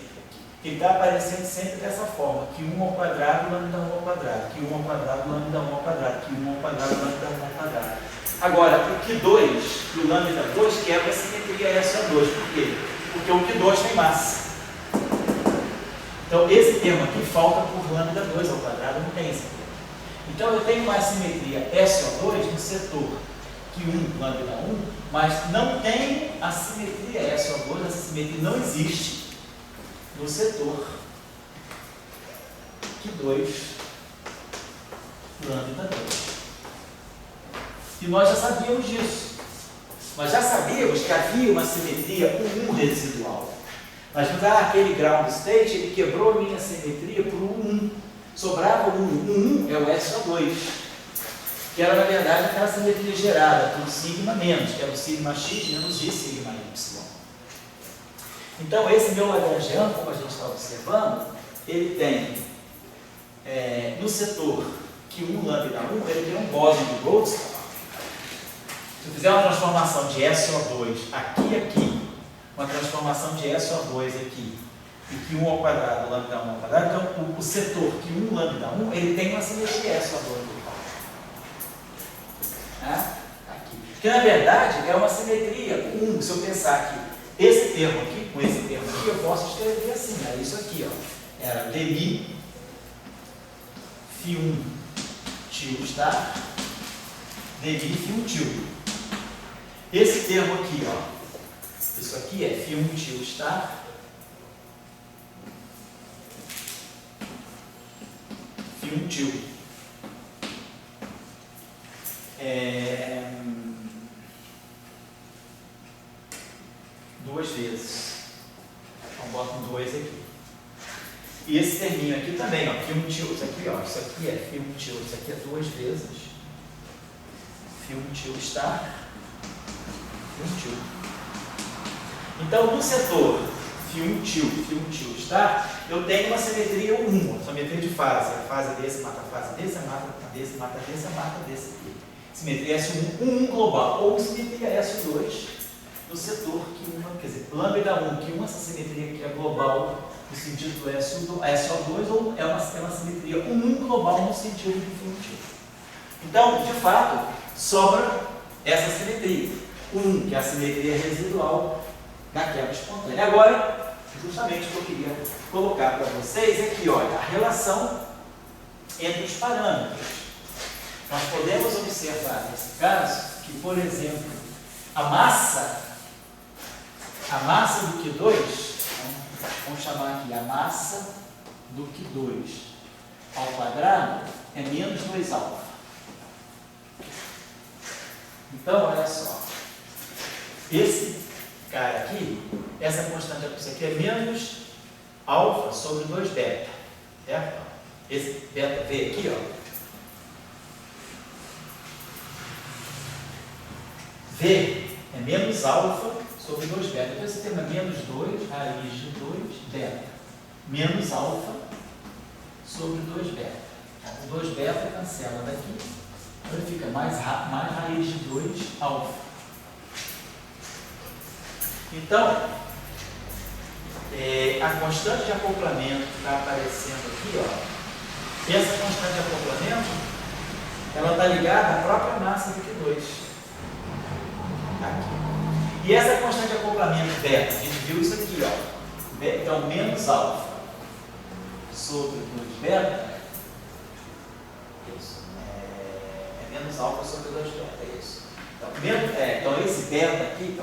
que está aparecendo sempre dessa forma, Q1 ao quadrado, lambda 1 ao quadrado, Q1 ao quadrado, lambda 1 ao quadrado, Q1 ao quadrado, lambda 1 ao quadrado. Agora, o Q2 e o lambda 2 quebra a simetria SO2. Por quê? Porque o Q2 tem massa. Então, esse termo aqui falta por lambda 2 ao quadrado, não tem esse termo. Então, eu tenho uma simetria SO2 no setor Q1, lambda 1, mas não tenho a simetria SO2, essa simetria não existe no setor Q2, lambda 2. E nós já sabíamos disso. Nós já sabíamos que havia uma simetria com 1 residual. Mas naquele ground state, ele quebrou a minha simetria por 1. Sobrava o 1. O 1 é o SO2, que era, na verdade, aquela simetria gerada por sigma menos, que era o sigma x menos i sigma y. Então, esse meu Lagrangiano, como a gente está observando, ele tem, no setor Q1 lambda 1, ele tem um bóson de Goldstone. Se eu fizer uma transformação de SO2 aqui e aqui, uma transformação de SO2 aqui, e Q1 ao quadrado, lambda 1 ao quadrado, então o setor Q1 lambda 1, ele tem uma simetria SO2 global. Aqui. Que na verdade é uma simetria com 1. Se eu pensar que esse termo aqui, com esse termo aqui, eu posso escrever assim, era isso aqui, ó. Era dmi φ1 til está, dmi φ1 til. Esse termo aqui, ó, isso aqui é φ1 til está, φ1 til. Duas vezes. Então, boto um 2 aqui. E esse terminho aqui também, ó, φ1 til, isso aqui, ó, isso aqui é φ1 til, isso aqui é 2 vezes. φ1 til está. φ1 til. Então, no setor φ1 til está, eu tenho uma simetria 1, uma simetria de fase. A fase desse mata a fase desse, mata desse, mata desse, mata desse aqui. Simetria S1, 1 global, ou simetria S2 no setor Q1, quer dizer, lambda 1, Q1, essa simetria aqui é global no sentido do SO2, ou é uma simetria 1 global no sentido do φ1 til. Então, de fato, sobra essa simetria. 1, que é a simetria residual da quebra espontânea. Agora, Justamente o que eu queria colocar para vocês é que, olha, a relação entre os parâmetros. Nós podemos observar nesse caso que, por exemplo, a massa do Q2, vamos chamar aqui a massa do Q2 ao quadrado é menos 2α. Então, olha só, esse cara aqui, essa constante aqui é menos alfa sobre 2 beta, certo? Esse beta V aqui, ó, V é menos alfa sobre 2 beta. Então, esse termo é menos 2 raiz de 2 beta, menos alfa sobre 2 beta. O 2 beta cancela daqui, então ele fica mais raiz de 2 alfa. Então, a constante de acoplamento que está aparecendo aqui, ó, essa constante de acoplamento, ela está ligada à própria massa do Q2. Aqui. E essa constante de acoplamento beta, a gente viu isso aqui, ó, então menos alfa sobre 2 beta, isso, é menos alfa sobre 2 beta, é isso. Então esse beta aqui,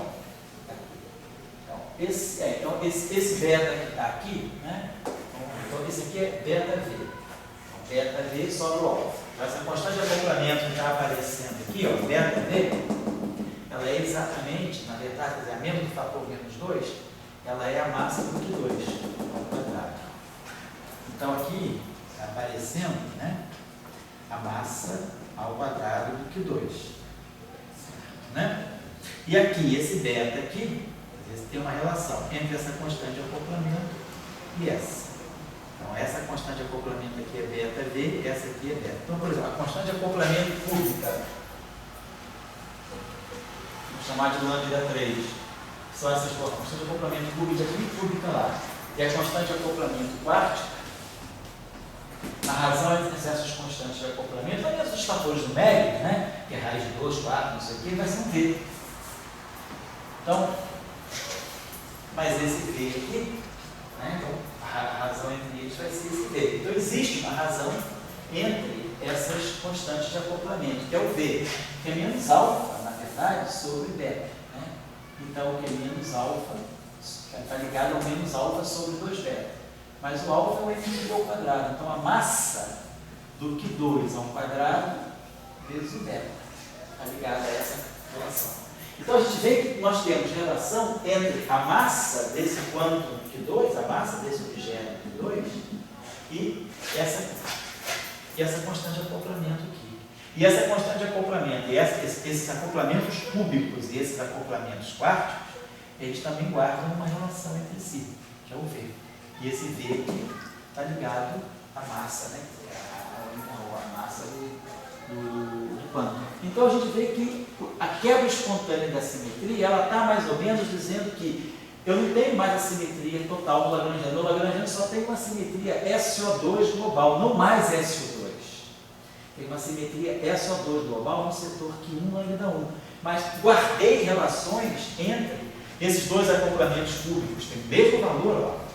esse beta que está aqui, né? Então esse aqui é beta V. Então, beta V sobre o alfa. Então, essa constante de acoplamento que está aparecendo aqui, ó, beta V, ela é exatamente, na verdade, quer dizer, a menos do fator menos 2, ela é a massa do Q2 ao quadrado. Então aqui está aparecendo, né, a massa ao quadrado do Q2. Certo, né? E aqui, esse beta aqui, tem uma relação entre essa constante de acoplamento e essa. Então, essa constante de acoplamento aqui é beta V, essa aqui é beta. Então, por exemplo, a constante de acoplamento cúbica, vamos chamar de lambda 3, são essas duas, a constante de acoplamento cúbica aqui e cúbica lá. E a constante de acoplamento quartica, a razão entre essas constantes de acoplamento, aliás, os fatores numéricos, né, que é raiz de 2, 4, não sei o que, vai ser um V. Então, mas esse V aqui, né, então, a razão entre eles vai ser esse V. Então, existe uma razão entre essas constantes de acoplamento, que é o V, que é menos alfa, na verdade, sobre beta. Né? Então, o que é menos alfa está ligado ao menos alfa sobre 2 beta. Mas o alfa é o efeito ao quadrado. Então, a massa do Q2 ao quadrado vezes o beta está ligada a essa relação. Então, a gente vê que nós temos relação entre a massa desse quântum Q2, a massa desse objeto Q2, e essa constante de acoplamento aqui. E essa constante de acoplamento, e esses acoplamentos cúbicos e esses acoplamentos quartos, eles também guardam uma relação entre si, que é o V. E esse V aqui está ligado à massa, né? A massa do quântum. Então a gente vê que a quebra espontânea da simetria, ela está mais ou menos dizendo que eu não tenho mais a simetria total do Lagrangiano. No Lagrangiano só tem uma simetria SO2 global, não mais SO2. Tem uma simetria SO2 global no setor Q1 lambda 1. Mas guardei relações entre esses dois acoplamentos cúbicos, tem o mesmo valor, ó.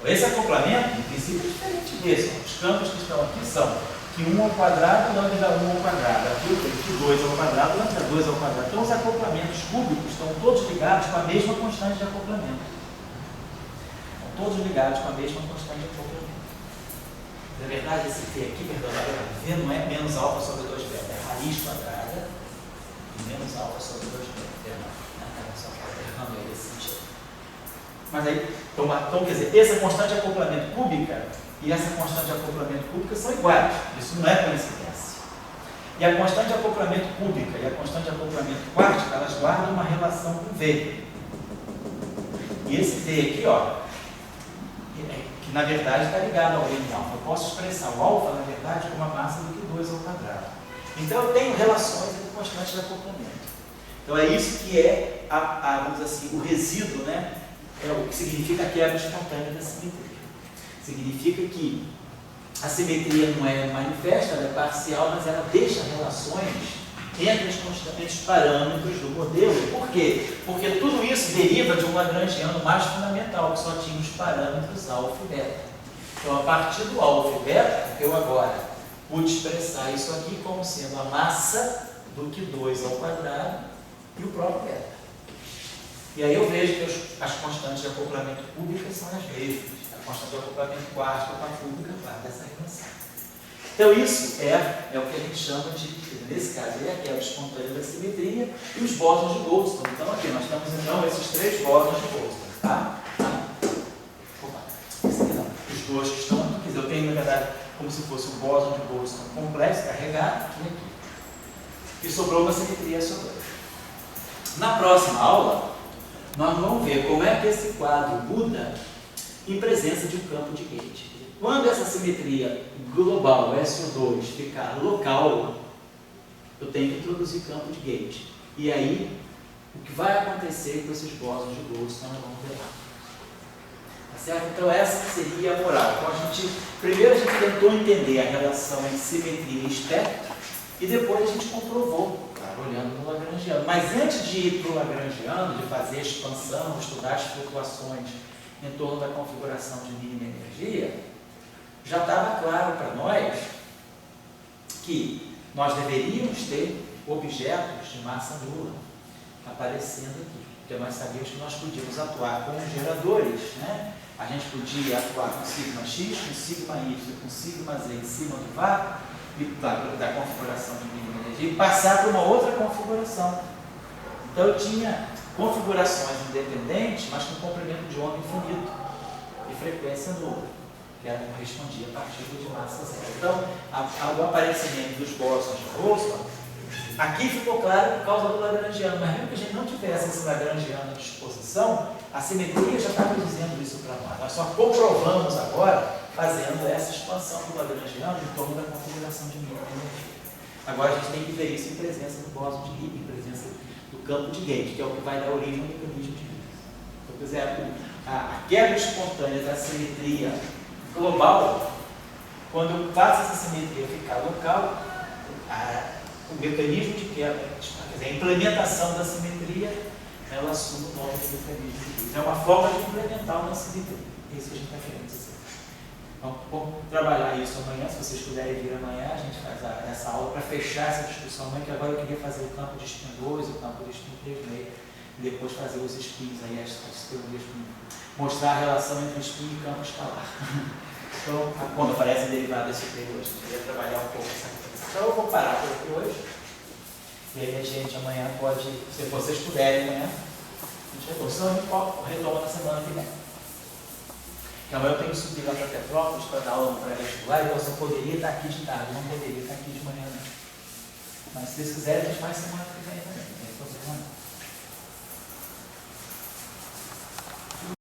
Esse acoplamento, em princípio, é diferente desse. Ó. Os campos que estão aqui são Q1 ao quadrado, lambda 1 ao quadrado. Aqui eu tenho Q2 ao quadrado, lambda 2 ao quadrado. Então, os acoplamentos cúbicos estão todos ligados com a mesma constante de acoplamento. Estão todos ligados com a mesma constante de acoplamento. Na verdade, esse T aqui, perdão, V não é menos alfa sobre 2 beta, é raiz quadrada e menos alfa sobre 2 beta. Só que errando aí esse sentido. Mas aí, então, quer dizer, essa constante de acoplamento cúbica e essa constante de acoplamento cúbica são iguais. Isso não é coincidência. E a constante de acoplamento cúbica e a constante de acoplamento quartica, elas guardam uma relação com V. E esse V aqui, ó, que na verdade está ligado ao N alfa. Eu posso expressar o alfa, na verdade, como a massa do Q2 ao quadrado. Então, eu tenho relações entre constantes de acoplamento. Então, é isso que é, vamos dizer assim, o resíduo, né? É o que significa a quebra espontânea da simetria. Significa que a simetria não é manifesta, ela é parcial, mas ela deixa relações entre os parâmetros do modelo. Por quê? Porque tudo isso deriva de um lagrangiano mais fundamental, que só tinha os parâmetros alfa e beta. Então, a partir do alfa e beta, eu agora pude expressar isso aqui como sendo a massa do Q2 ao quadrado e o próprio beta. E aí eu vejo que as constantes de acoplamento cúbica são as mesmas. A constante de acoplamento quarto com a cúbica vai dessa relação. Então isso é o que a gente chama de, nesse caso, aqui é o espontâneo da simetria e os bósons de Goldstone. Então aqui nós temos então esses três bósons de Goldstone. Tá? Opa, esse aqui não. Os dois que estão aqui, quer dizer, eu tenho na verdade como se fosse um bóson de Goldstone complexo, carregado, aqui e aqui. E sobrou uma simetria sobre. Na próxima aula, nós vamos ver como é que esse quadro muda em presença de um campo de gate. Quando essa simetria global, SO2, ficar local, eu tenho que introduzir campo de gate. E aí, o que vai acontecer com esses bósons de Goldstone, nós vamos ver lá. Tá certo? Então, essa seria a moral. Então, primeiro a gente tentou entender a relação entre simetria e espectro, e depois a gente comprovou, claro, olhando no lagrangiano. Mas antes de ir para o lagrangiano, de fazer a expansão, estudar as flutuações em torno da configuração de mínima energia, já estava claro para nós que nós deveríamos ter objetos de massa nula aparecendo aqui. Porque nós sabíamos que nós podíamos atuar com geradores, né? A gente podia atuar com sigma x, com sigma y, com sigma z em cima do vácuo da configuração de mínima energia e passar para uma outra configuração. Então eu tinha configurações independentes, mas com comprimento de onda infinito e frequência nula, que correspondia a partir de massa zero. Então, o aparecimento dos bósons de Goldstone, aqui ficou claro por causa do lagrangiano, mas mesmo que a gente não tivesse esse lagrangiano à disposição, a simetria já estava dizendo isso para nós. Nós só comprovamos agora fazendo essa expansão do lagrangiano em torno da configuração de mínima energia. Agora a gente tem que ver isso em presença do bóson de Higgs, em presença do campo de gate, que é o que vai dar origem ao mecanismo de Higgs. Então, por exemplo, a quebra espontânea da simetria global, quando eu faço essa simetria ficar local, o mecanismo de quebra, quer dizer, a implementação da simetria, ela assume o nome do mecanismo de Higgs. É uma forma de implementar uma simetria. É isso que a gente está querendo dizer. Então, vamos trabalhar isso amanhã, se vocês puderem vir amanhã, a gente faz essa aula para fechar essa discussão amanhã, que agora eu queria fazer o campo de spin 2, o campo de spin 3,5, e depois fazer os spins aí, as teorias, mostrar a relação entre o spin e o campo escalar. Então, quando aparece derivadas superiores, eu queria trabalhar um pouco essa coisa. Então, eu vou parar por aqui hoje, e aí a gente amanhã pode, se vocês puderem amanhã, a gente retoma na semana que vem. Amanhã eu tenho que subir lá para Petrópolis para dar aula no pré-vestibular, e eu só poderia estar aqui de tarde, não poderia estar aqui de manhã. Não. Mas se vocês quiserem, a gente faz semana que vem também.